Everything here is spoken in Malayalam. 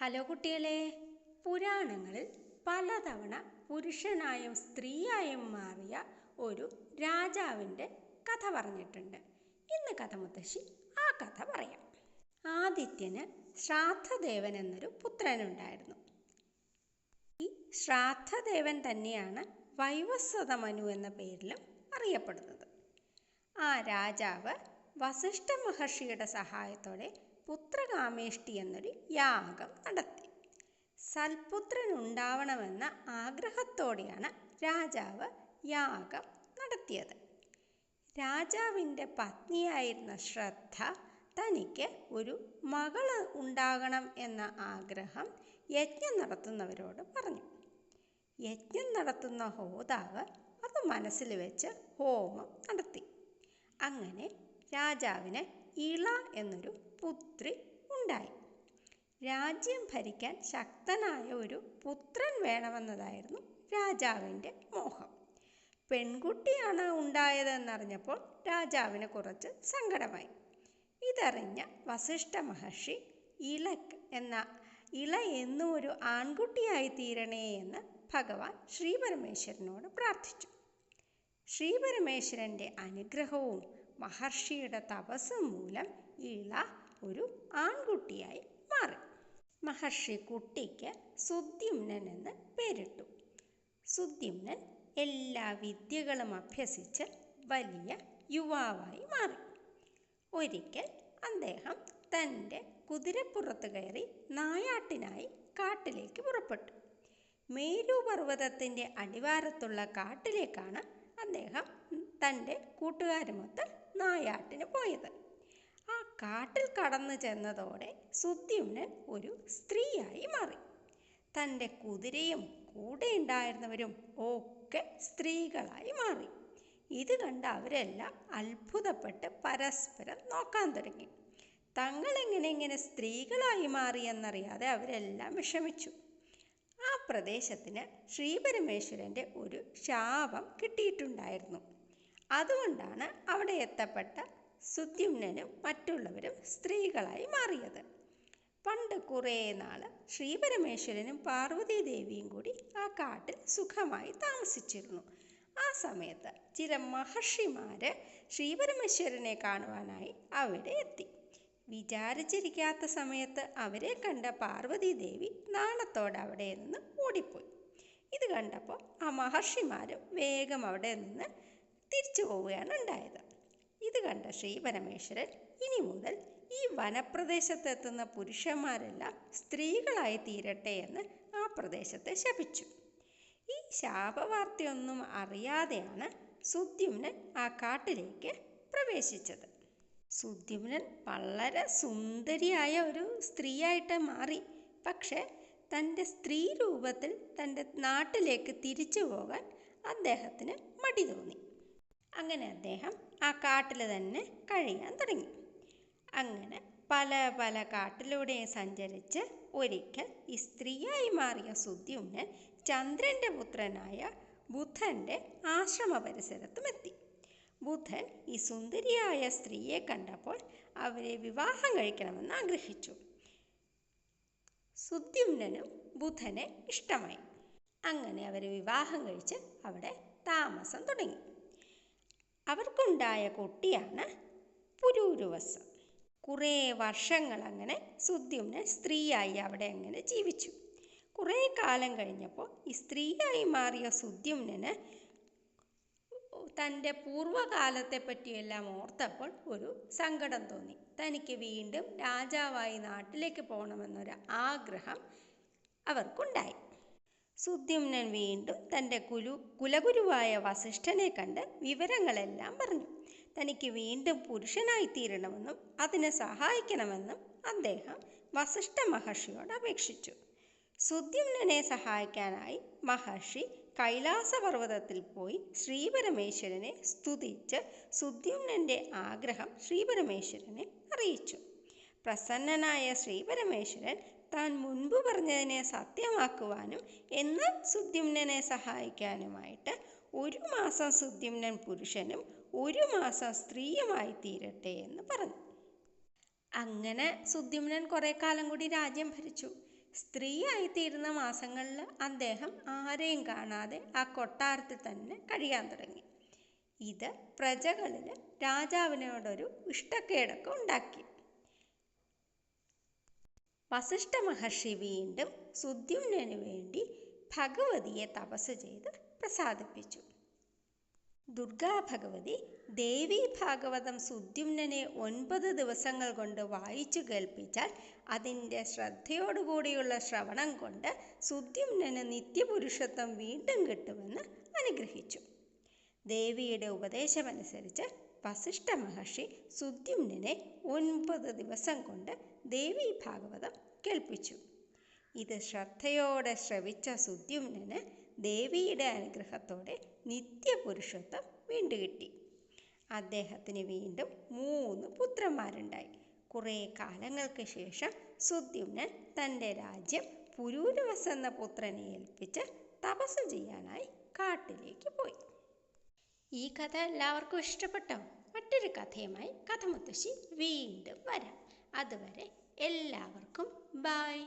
ഹലോ കുട്ടികളെ, പുരാണങ്ങളിൽ പലതവണ പുരുഷനായും സ്ത്രീയായും മാറിയ ഒരു രാജാവിൻ്റെ കഥ പറഞ്ഞിട്ടുണ്ട്. ഇന്ന് കഥ മുത്തശ്ശി ആ കഥ പറയാം. ആദിത്യന് ശ്രാദ്ധദേവൻ എന്നൊരു പുത്രനുണ്ടായിരുന്നു. ഈ ശ്രാദ്ധദേവൻ തന്നെയാണ് വൈവസ്വത മനു എന്ന പേരിലും അറിയപ്പെടുന്നത്. ആ രാജാവ് വസിഷ്ഠ മഹർഷിയുടെ സഹായത്തോടെ പുത്രകാമേഷ്ടി എന്നൊരു യാഗം നടത്തി. സൽപുത്രൻ ഉണ്ടാവണമെന്ന ആഗ്രഹത്തോടെയാണ് രാജാവ് യാഗം നടത്തിയത്. രാജാവിൻ്റെ പത്നിയായിരുന്ന ശ്രദ്ധ തനിക്ക് ഒരു മകള് ഉണ്ടാകണം എന്ന ആഗ്രഹം യജ്ഞം നടത്തുന്നവരോട് പറഞ്ഞു. യജ്ഞം നടത്തുന്ന ഹോതാവ് അത് മനസ്സിൽ വെച്ച് ഹോമം നടത്തി. അങ്ങനെ രാജാവിന് ഇള എന്നൊരു പുത്രി ഉണ്ടായി. രാജ്യം ഭരിക്കാൻ ശക്തനായ ഒരു പുത്രൻ വേണമെന്നതായിരുന്നു രാജാവിൻ്റെ മോഹം. പെൺകുട്ടിയാണ് ഉണ്ടായതെന്നറിഞ്ഞപ്പോൾ രാജാവിന് കുറച്ച് സങ്കടമായി. ഇതറിഞ്ഞ വസിഷ്ഠ മഹർഷി ഇള എന്നും ഒരു ആൺകുട്ടിയായി തീരണേ എന്ന് ഭഗവാൻ ശ്രീപരമേശ്വരനോട് പ്രാർത്ഥിച്ചു. ശ്രീപരമേശ്വരൻ്റെ അനുഗ്രഹവും മഹർഷിയുടെ തപസ്സും മൂലം ഇള ഒരു ആൺകുട്ടിയായി മാറി. മഹർഷി കുട്ടിക്ക് സുദ്യുമ്നൻ എന്ന് പേരിട്ടു. സുദ്യുമ്നൻ എല്ലാ വിദ്യകളും അഭ്യസിച്ച് വലിയ യുവാവായി മാറി. ഒരിക്കൽ അദ്ദേഹം തൻ്റെ കുതിരപ്പുറത്ത് കയറി നായാട്ടിനായി കാട്ടിലേക്ക് പുറപ്പെട്ടു. മേരുപർവ്വതത്തിൻ്റെ അടിവാരത്തുള്ള കാട്ടിലേക്കാണ് അദ്ദേഹം തൻ്റെ കൂട്ടുകാരുമൊത്ത് നായാട്ടിന് പോയത്. ആ കാട്ടിൽ കടന്നു ചെന്നതോടെ സുദ്യുമ്നൻ ഒരു സ്ത്രീയായി മാറി. തൻ്റെ കുതിരയും കൂടെ ഉണ്ടായിരുന്നവരും ഒക്കെ സ്ത്രീകളായി മാറി. ഇത് കണ്ട് അവരെല്ലാം അത്ഭുതപ്പെട്ട് പരസ്പരം നോക്കാൻ തുടങ്ങി. തങ്ങളെങ്ങനെ സ്ത്രീകളായി മാറിയെന്നറിയാതെ അവരെല്ലാം വിഷമിച്ചു. ആ പ്രദേശത്തിന് ശ്രീപരമേശ്വരൻ്റെ ഒരു ശാപം കിട്ടിയിട്ടുണ്ടായിരുന്നു. അതുകൊണ്ടാണ് അവിടെ എത്തപ്പെട്ട സുദ്യുമ്നനും മറ്റുള്ളവരും സ്ത്രീകളായി മാറിയത്. പണ്ട് കുറേ നാൾ ശ്രീപരമേശ്വരനും പാർവതീദേവിയും കൂടി ആ കാട്ടിൽ സുഖമായി താമസിച്ചിരുന്നു. ആ സമയത്ത് ചില മഹർഷിമാർ ശ്രീപരമേശ്വരനെ കാണുവാനായി അവിടെ എത്തി. വിചാരിച്ചിരിക്കാത്ത സമയത്ത് അവരെ കണ്ട പാർവതീദേവി നാണത്തോടെ അവിടെ നിന്ന് ഓടിപ്പോയി. ഇത് കണ്ടപ്പോൾ ആ മഹർഷിമാരും വേഗം അവിടെ നിന്ന് തിരിച്ചു പോവുകയാണ് ഉണ്ടായത്. ഇത് കണ്ട ശ്രീപരമേശ്വരൻ ഇനി മുതൽ ഈ വനപ്രദേശത്തെത്തുന്ന പുരുഷന്മാരെല്ലാം സ്ത്രീകളായി തീരട്ടെ എന്ന് ആ പ്രദേശത്തെ ശപിച്ചു. ഈ ശാപവാർത്തയൊന്നും അറിയാതെയാണ് സുദ്യുമ്നൻ ആ കാട്ടിലേക്ക് പ്രവേശിച്ചത്. സുദ്യുമ്നൻ വളരെ സുന്ദരിയായ ഒരു സ്ത്രീയായിട്ട് മാറി. പക്ഷേ തൻ്റെ സ്ത്രീ രൂപത്തിൽ തൻ്റെ നാട്ടിലേക്ക് തിരിച്ചു പോകാൻ അദ്ദേഹത്തിന് മടി തോന്നി. അങ്ങനെ അദ്ദേഹം ആ കാട്ടിൽ തന്നെ കഴിയാൻ തുടങ്ങി. അങ്ങനെ പല കാട്ടിലൂടെയും സഞ്ചരിച്ച് ഒരിക്കൽ ഈ സ്ത്രീയായി മാറിയ സുദ്യുമ്നൻ ചന്ദ്രൻ്റെ പുത്രനായ ബുധൻ്റെ ആശ്രമ പരിസരത്തുമെത്തി. ബുധൻ ഈ സുന്ദരിയായ സ്ത്രീയെ കണ്ടപ്പോൾ അവരെ വിവാഹം കഴിക്കണമെന്ന് ആഗ്രഹിച്ചു. സുദ്യുമ്നനും ബുധനെ ഇഷ്ടമായി. അങ്ങനെ അവർ വിവാഹം കഴിച്ച് അവിടെ താമസം തുടങ്ങി. അവർക്കുണ്ടായ കുട്ടിയാണ് പുരൂരവസ്. കുറേ വർഷങ്ങൾ അങ്ങനെ സുദ്യുമ്നൻ സ്ത്രീയായി അവിടെ അങ്ങനെ ജീവിച്ചു. കുറേ കാലം കഴിഞ്ഞപ്പോൾ ഈ സ്ത്രീയായി മാറിയ സുദ്യുമ്നന് തൻ്റെ പൂർവ്വകാലത്തെ പറ്റിയെല്ലാം ഓർത്തപ്പോൾ ഒരു സങ്കടം തോന്നി. തനിക്ക് വീണ്ടും രാജാവായി നാട്ടിലേക്ക് പോകണമെന്നൊരു ആഗ്രഹം അവർക്കുണ്ടായി. സുദ്യുമ്നൻ വീണ്ടും തൻ്റെ കുലഗുരുവായ വസിഷ്ഠനെ കണ്ട് വിവരങ്ങളെല്ലാം പറഞ്ഞു. തനിക്ക് വീണ്ടും പുരുഷനായി തീരണമെന്നും അതിനെ സഹായിക്കണമെന്നും അദ്ദേഹം വസിഷ്ഠ മഹർഷിയോട് അപേക്ഷിച്ചു. സുദ്യുമ്നനെ സഹായിക്കാനായി മഹർഷി കൈലാസപർവ്വതത്തിൽ പോയി ശ്രീപരമേശ്വരനെ സ്തുതിച്ച് സുദ്യുമ്നൻ്റെ ആഗ്രഹം ശ്രീപരമേശ്വരനെ അറിയിച്ചു. പ്രസന്നനായ ശ്രീപരമേശ്വരൻ താൻ മുൻപ് പറഞ്ഞതിനെ സത്യമാക്കുവാനും എന്നാൽ സുദ്യുമ്നനെ സഹായിക്കാനുമായിട്ട് 1 മാസം സുദ്യുമ്നൻ പുരുഷനും 1 മാസം സ്ത്രീയുമായി തീരട്ടെ എന്ന് പറഞ്ഞു. അങ്ങനെ സുദ്യുമ്നൻ കുറേ കാലം കൂടി രാജ്യം ഭരിച്ചു. സ്ത്രീയായിത്തീരുന്ന മാസങ്ങളിൽ അദ്ദേഹം ആരെയും കാണാതെ ആ കൊട്ടാരത്തിൽ തന്നെ കഴിയാൻ തുടങ്ങി. ഇത് പ്രജകളിൽ രാജാവിനോടൊരു ഇഷ്ടക്കേടൊക്കെ ഉണ്ടാക്കി. വസിഷ്ഠ മഹർഷി വീണ്ടും സുദ്യുമ്നു വേണ്ടി ഭഗവതിയെ തപസ് ചെയ്ത് പ്രസാദിപ്പിച്ചു. ദുർഗാ ഭഗവതി ദേവീ ഭാഗവതം സുദ്യുമ്നനെ 9 ദിവസങ്ങൾ കൊണ്ട് വായിച്ചു കേൾപ്പിച്ചാൽ അതിൻ്റെ ശ്രദ്ധയോടുകൂടിയുള്ള ശ്രവണം കൊണ്ട് സുദ്യുമ്നന് നിത്യപുരുഷത്വം വീണ്ടും കിട്ടുമെന്ന് അനുഗ്രഹിച്ചു. ദേവിയുടെ ഉപദേശമനുസരിച്ച് വസിഷ്ഠ മഹർഷി സുദ്യുമ്നനെ 9 ദിവസം കൊണ്ട് ദേവീ ഭാഗവതം കേൾപ്പിച്ചു. ഇത് ശ്രദ്ധയോടെ ശ്രവിച്ച സുദ്യുമ്നന് ദേവിയുടെ അനുഗ്രഹത്തോടെ നിത്യപുരുഷത്വം വീണ്ടും കിട്ടി. അദ്ദേഹത്തിന് വീണ്ടും 3 പുത്രന്മാരുണ്ടായി. കുറേ കാലങ്ങൾക്ക് ശേഷം സുദ്യുമ്നൻ തൻ്റെ രാജ്യം പുരൂരവസ് എന്ന പുത്രനെ ഏൽപ്പിച്ച് തപസ് ചെയ്യാനായി കാട്ടിലേക്ക് പോയി. ഈ കഥ എല്ലാവർക്കും ഇഷ്ടപ്പെട്ടോ? മറ്റൊരു കഥയുമായി കഥമുത്തശ്ശി വീണ്ടും വരാം. അതുവരെ എല്ലാവർക്കും ബൈ.